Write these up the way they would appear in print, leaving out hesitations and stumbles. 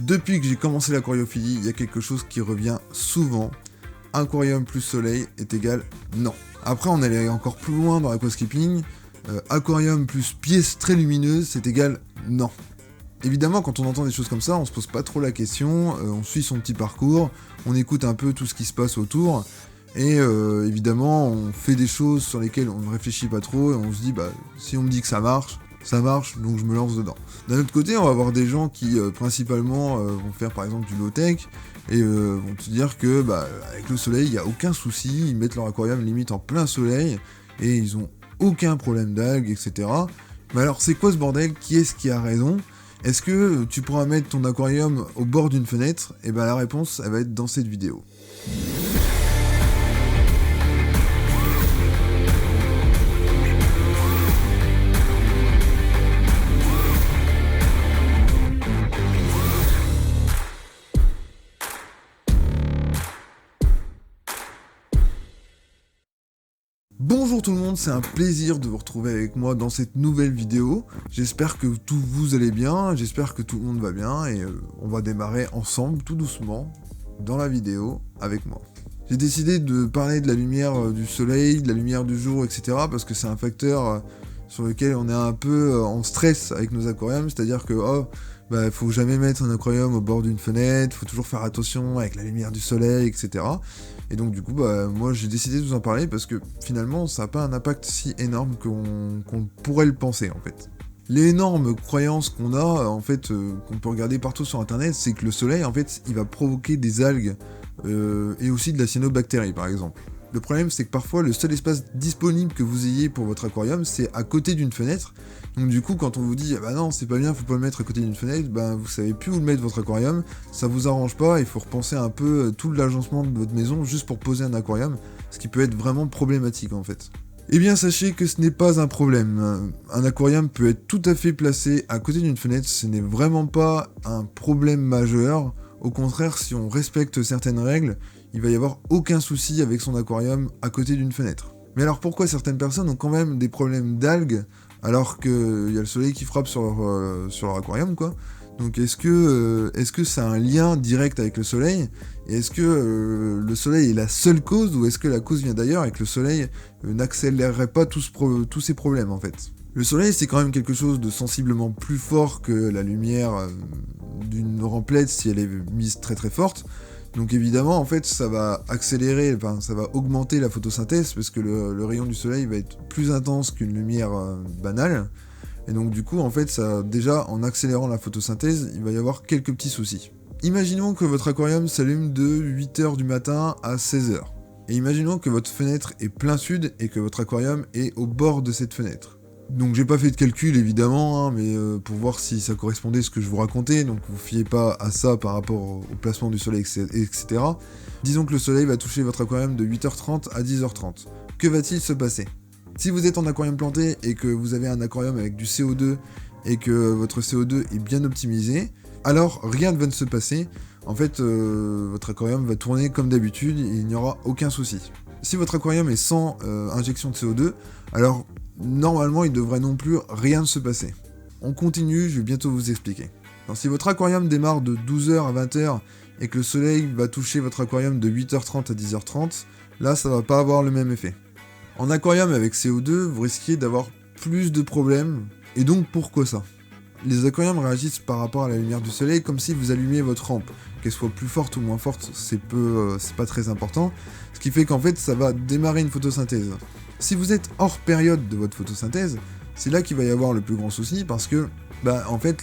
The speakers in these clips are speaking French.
Depuis que j'ai commencé l'aquariophilie, il y a quelque chose qui revient souvent. Aquarium plus soleil est égal non. Après, on allait encore plus loin dans l'aquascaping. Aquarium plus pièce très lumineuse, c'est égal non. Évidemment, quand on entend des choses comme ça, on se pose pas trop la question, on suit son petit parcours, on écoute un peu tout ce qui se passe autour, et évidemment, on fait des choses sur lesquelles on ne réfléchit pas trop, et on se dit, bah, si on me dit que ça marche, donc je me lance dedans. D'un autre côté, on va avoir des gens qui, principalement, vont faire par exemple du low-tech, et vont te dire que, bah, avec le soleil, il n'y a aucun souci, ils mettent leur aquarium limite en plein soleil, et ils ont aucun problème d'algues, etc. Mais alors, c'est quoi ce bordel? Qui est-ce qui a raison? Est-ce que tu pourras mettre ton aquarium au bord d'une fenêtre? Et ben la réponse, elle va être dans cette vidéo. Bonjour tout le monde, c'est un plaisir de vous retrouver avec moi dans cette nouvelle vidéo. J'espère que tout vous allez bien, j'espère que tout le monde va bien et on va démarrer ensemble tout doucement dans la vidéo avec moi. J'ai décidé de parler de la lumière du soleil, de la lumière du jour, etc. parce que c'est un facteur sur lequel on est un peu en stress avec nos aquariums, c'est-à-dire que faut jamais mettre un aquarium au bord d'une fenêtre, faut toujours faire attention avec la lumière du soleil, etc. Et donc du coup, moi j'ai décidé de vous en parler parce que finalement ça n'a pas un impact si énorme qu'on pourrait le penser en fait. L'énorme croyance qu'on a, en fait, qu'on peut regarder partout sur internet, c'est que le soleil, en fait, il va provoquer des algues et aussi de la cyanobactérie par exemple. Le problème, c'est que parfois, le seul espace disponible que vous ayez pour votre aquarium, c'est à côté d'une fenêtre. Donc du coup, quand on vous dit « Ah bah non, c'est pas bien, faut pas le mettre à côté d'une fenêtre », vous savez plus où le mettre votre aquarium, ça vous arrange pas, il faut repenser un peu tout l'agencement de votre maison juste pour poser un aquarium, ce qui peut être vraiment problématique en fait. Eh bien, sachez que ce n'est pas un problème. Un aquarium peut être tout à fait placé à côté d'une fenêtre, ce n'est vraiment pas un problème majeur. Au contraire, si on respecte certaines règles, il va y avoir aucun souci avec son aquarium à côté d'une fenêtre. Mais alors pourquoi certaines personnes ont quand même des problèmes d'algues alors qu'il y a le soleil qui frappe sur leur aquarium quoi? Donc est-ce que ça a un lien direct avec le soleil? Et est-ce que le soleil est la seule cause ou est-ce que la cause vient d'ailleurs et que le soleil n'accélérerait pas tous ces problèmes en fait? Le soleil c'est quand même quelque chose de sensiblement plus fort que la lumière d'une ramplette si elle est mise très très forte. Donc évidemment, en fait, ça va accélérer, ça va augmenter la photosynthèse parce que le rayon du soleil va être plus intense qu'une lumière banale. Et donc du coup, en fait, ça, déjà, en accélérant la photosynthèse, il va y avoir quelques petits soucis. Imaginons que votre aquarium s'allume de 8h du matin à 16h. Et imaginons que votre fenêtre est plein sud et que votre aquarium est au bord de cette fenêtre. Donc j'ai pas fait de calcul évidemment, mais pour voir si ça correspondait à ce que je vous racontais, donc vous fiez pas à ça par rapport au placement du soleil, etc. Disons que le soleil va toucher votre aquarium de 8h30 à 10h30. Que va-t-il se passer? Si vous êtes en aquarium planté et que vous avez un aquarium avec du CO2 et que votre CO2 est bien optimisé, alors rien ne va se passer. En fait, votre aquarium va tourner comme d'habitude et il n'y aura aucun souci. Si votre aquarium est sans injection de CO2, alors normalement, il devrait non plus rien se passer. On continue, je vais bientôt vous expliquer. Alors, si votre aquarium démarre de 12h à 20h et que le soleil va toucher votre aquarium de 8h30 à 10h30, là, ça va pas avoir le même effet. En aquarium avec CO2, vous risquez d'avoir plus de problèmes, et donc pourquoi ça? Les aquariums réagissent par rapport à la lumière du soleil comme si vous allumiez votre rampe. Qu'elle soit plus forte ou moins forte, c'est pas très important, ce qui fait qu'en fait, ça va démarrer une photosynthèse. Si vous êtes hors période de votre photosynthèse, c'est là qu'il va y avoir le plus grand souci parce que, en fait,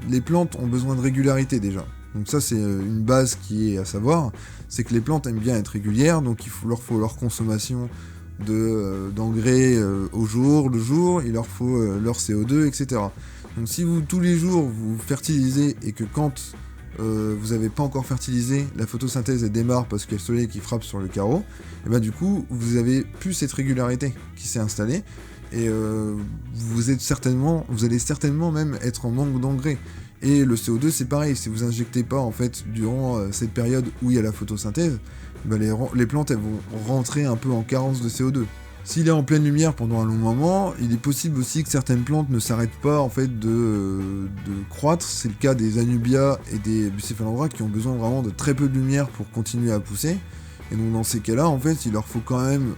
les plantes ont besoin de régularité déjà. Donc ça, c'est une base qui est à savoir, c'est que les plantes aiment bien être régulières, donc leur faut leur consommation d'engrais au jour, le jour, il leur faut leur CO2, etc. Donc si vous, tous les jours, vous fertilisez et que quand vous n'avez pas encore fertilisé, la photosynthèse elle démarre parce qu'il y a le soleil qui frappe sur le carreau, et du coup vous avez plus cette régularité qui s'est installée et vous allez certainement même être en manque d'engrais. Et le CO2 c'est pareil, si vous injectez pas en fait durant cette période où il y a la photosynthèse, les plantes elles vont rentrer un peu en carence de CO2. S'il est en pleine lumière pendant un long moment, il est possible aussi que certaines plantes ne s'arrêtent pas en fait de croître. C'est le cas des Anubias et des Bucephalandra qui ont besoin vraiment de très peu de lumière pour continuer à pousser. Et donc dans ces cas-là, en fait, il leur faut quand même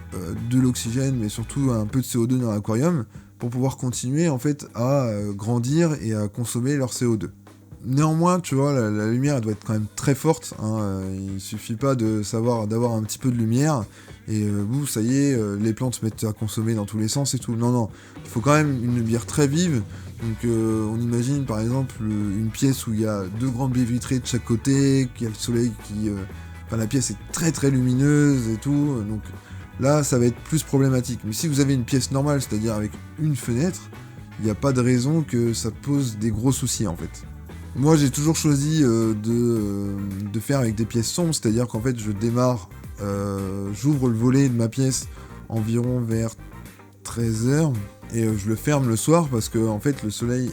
de l'oxygène, mais surtout un peu de CO2 dans l'aquarium pour pouvoir continuer en fait à grandir et à consommer leur CO2. Néanmoins, tu vois, la lumière elle doit être quand même très forte. Il suffit pas d'avoir un petit peu de lumière et ça y est, les plantes se mettent à consommer dans tous les sens et tout. Non, non, il faut quand même une lumière très vive. Donc on imagine par exemple une pièce où il y a 2 grandes baies vitrées de chaque côté, qu'il y a le soleil qui... la pièce est très très lumineuse et tout, donc là ça va être plus problématique. Mais si vous avez une pièce normale, c'est-à-dire avec une fenêtre, il n'y a pas de raison que ça pose des gros soucis en fait. Moi j'ai toujours choisi de faire avec des pièces sombres, c'est-à-dire qu'en fait je démarre, j'ouvre le volet de ma pièce environ vers 13h et je le ferme le soir parce que en fait le soleil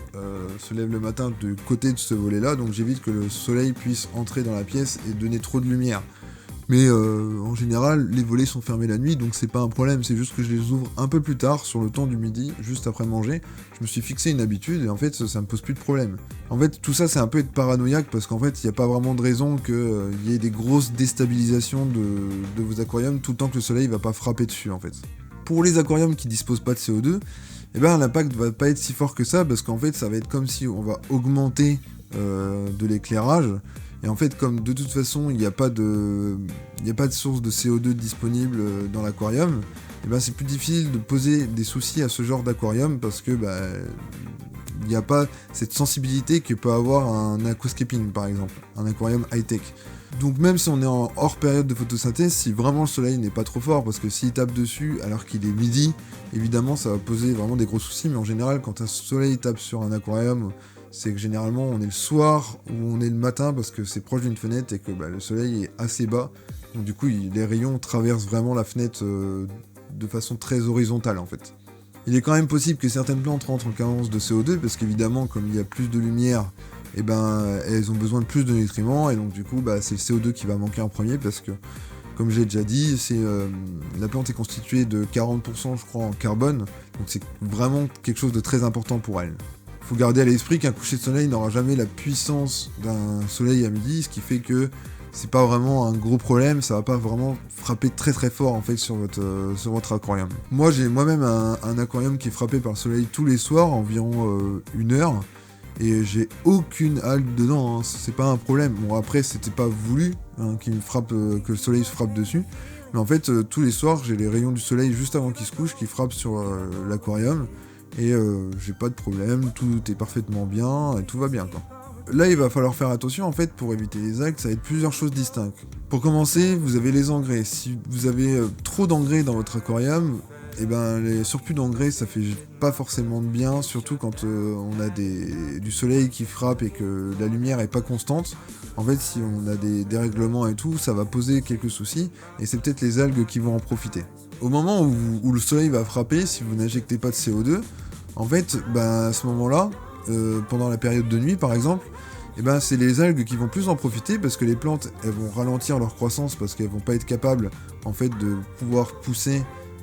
se lève le matin du côté de ce volet là, donc j'évite que le soleil puisse entrer dans la pièce et donner trop de lumière. Mais en général, les volets sont fermés la nuit, donc c'est pas un problème, c'est juste que je les ouvre un peu plus tard, sur le temps du midi, juste après manger. Je me suis fixé une habitude, et en fait, ça me pose plus de problème. En fait, tout ça, c'est un peu être paranoïaque, parce qu'en fait, il n'y a pas vraiment de raison qu'il y ait des grosses déstabilisations de vos aquariums, tout le temps que le soleil va pas frapper dessus, en fait. Pour les aquariums qui disposent pas de CO2, eh ben, l'impact va pas être si fort que ça, parce qu'en fait, ça va être comme si on va augmenter de l'éclairage. Et en fait, comme de toute façon, il n'y a pas de source de CO2 disponible dans l'aquarium, et ben c'est plus difficile de poser des soucis à ce genre d'aquarium parce que il n'y a pas cette sensibilité que peut avoir un aquascaping par exemple, un aquarium high-tech. Donc même si on est en hors période de photosynthèse, si vraiment le soleil n'est pas trop fort, parce que s'il tape dessus alors qu'il est midi, évidemment ça va poser vraiment des gros soucis, mais en général quand un soleil tape sur un aquarium, c'est que généralement on est le soir ou on est le matin parce que c'est proche d'une fenêtre et que le soleil est assez bas. Donc du coup les rayons traversent vraiment la fenêtre de façon très horizontale en fait. Il est quand même possible que certaines plantes rentrent en carence de CO2 parce qu'évidemment comme il y a plus de lumière, elles ont besoin de plus de nutriments et donc du coup c'est le CO2 qui va manquer en premier parce que comme j'ai déjà dit, la plante est constituée de 40% je crois en carbone, donc c'est vraiment quelque chose de très important pour elle. Faut garder à l'esprit qu'un coucher de soleil n'aura jamais la puissance d'un soleil à midi, ce qui fait que c'est pas vraiment un gros problème, ça va pas vraiment frapper très très fort en fait sur votre aquarium. Moi j'ai moi-même un aquarium qui est frappé par le soleil tous les soirs, environ 1 heure, et j'ai aucune algue dedans, c'est pas un problème. Bon après c'était pas voulu que le soleil se frappe dessus, mais en fait tous les soirs j'ai les rayons du soleil juste avant qu'il se couche qui frappent sur l'aquarium. Et j'ai pas de problème, tout est parfaitement bien, et tout va bien quoi. Là il va falloir faire attention en fait pour éviter les algues, ça va être plusieurs choses distinctes. Pour commencer, vous avez les engrais. Si vous avez trop d'engrais dans votre aquarium, les surplus d'engrais ça fait pas forcément de bien, surtout quand on a du soleil qui frappe et que la lumière est pas constante. En fait si on a des dérèglements et tout, ça va poser quelques soucis, et c'est peut-être les algues qui vont en profiter. Au moment où le soleil va frapper, si vous n'injectez pas de CO2, en fait, à ce moment-là, pendant la période de nuit par exemple, c'est les algues qui vont plus en profiter parce que les plantes elles vont ralentir leur croissance parce qu'elles vont pas être capables en fait de pouvoir pousser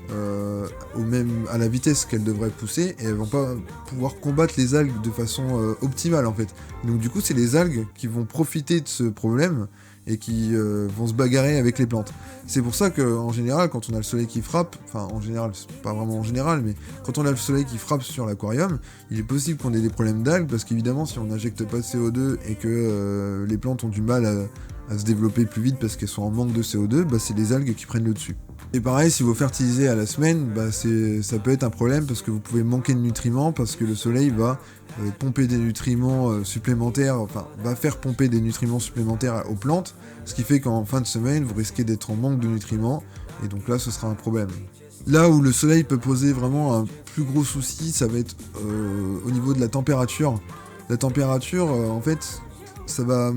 à la vitesse qu'elles devraient pousser, et elles vont pas pouvoir combattre les algues de façon optimale en fait. Donc du coup c'est les algues qui vont profiter de ce problème et qui vont se bagarrer avec les plantes. C'est pour ça qu'en général, quand on a le soleil qui frappe, enfin en général, c'est pas vraiment en général, mais quand on a le soleil qui frappe sur l'aquarium, il est possible qu'on ait des problèmes d'algues, parce qu'évidemment si on n'injecte pas de CO2 et que les plantes ont du mal à se développer plus vite parce qu'elles sont en manque de CO2, c'est les algues qui prennent le dessus. Et pareil, si vous fertilisez à la semaine, ça peut être un problème parce que vous pouvez manquer de nutriments, parce que le soleil va pomper des nutriments supplémentaires, va faire pomper des nutriments supplémentaires aux plantes, ce qui fait qu'en fin de semaine, vous risquez d'être en manque de nutriments, et donc là, ce sera un problème. Là où le soleil peut poser vraiment un plus gros souci, ça va être au niveau de la température. La température, en fait, ça va...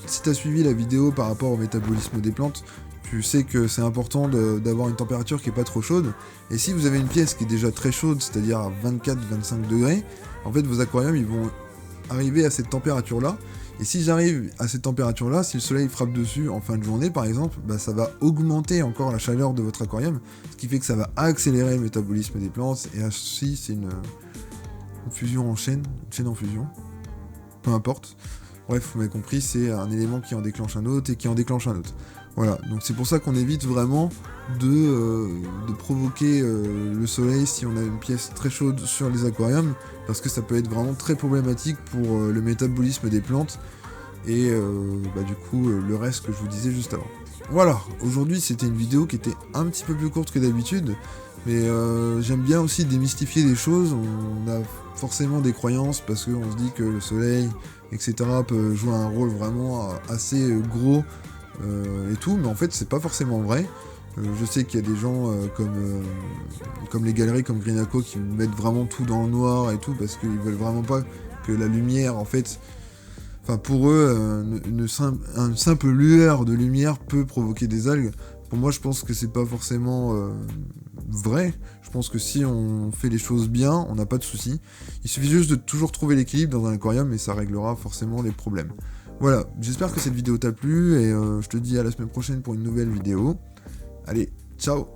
Si tu as suivi la vidéo par rapport au métabolisme des plantes, tu sais que c'est important d'avoir une température qui est pas trop chaude. Et si vous avez une pièce qui est déjà très chaude, c'est-à-dire à 24-25 degrés, en fait vos aquariums ils vont arriver à cette température-là. Et si j'arrive à cette température-là, si le soleil frappe dessus en fin de journée par exemple, bah, ça va augmenter encore la chaleur de votre aquarium, ce qui fait que ça va accélérer le métabolisme des plantes, et ainsi c'est une fusion en chaîne, une chaîne en fusion, peu importe. Bref, vous m'avez compris, c'est un élément qui en déclenche un autre et qui en déclenche un autre. Voilà, donc c'est pour ça qu'on évite vraiment de provoquer le soleil si on a une pièce très chaude sur les aquariums, parce que ça peut être vraiment très problématique pour le métabolisme des plantes et du coup le reste que je vous disais juste avant. Voilà, aujourd'hui c'était une vidéo qui était un petit peu plus courte que d'habitude, mais j'aime bien aussi démystifier des choses. On a forcément des croyances parce qu'on se dit que le soleil, etc. peut jouer un rôle vraiment assez gros et tout, mais en fait c'est pas forcément vrai. Je sais qu'il y a des gens comme les galeries comme Greenaco qui mettent vraiment tout dans le noir et tout parce qu'ils veulent vraiment pas que la lumière, en fait, enfin pour eux, une simple lueur de lumière peut provoquer des algues. Pour moi, je pense que c'est pas forcément vrai. Je pense que si on fait les choses bien, on n'a pas de soucis. Il suffit juste de toujours trouver l'équilibre dans un aquarium et ça réglera forcément les problèmes. Voilà, j'espère que cette vidéo t'a plu et je te dis à la semaine prochaine pour une nouvelle vidéo. Allez, ciao!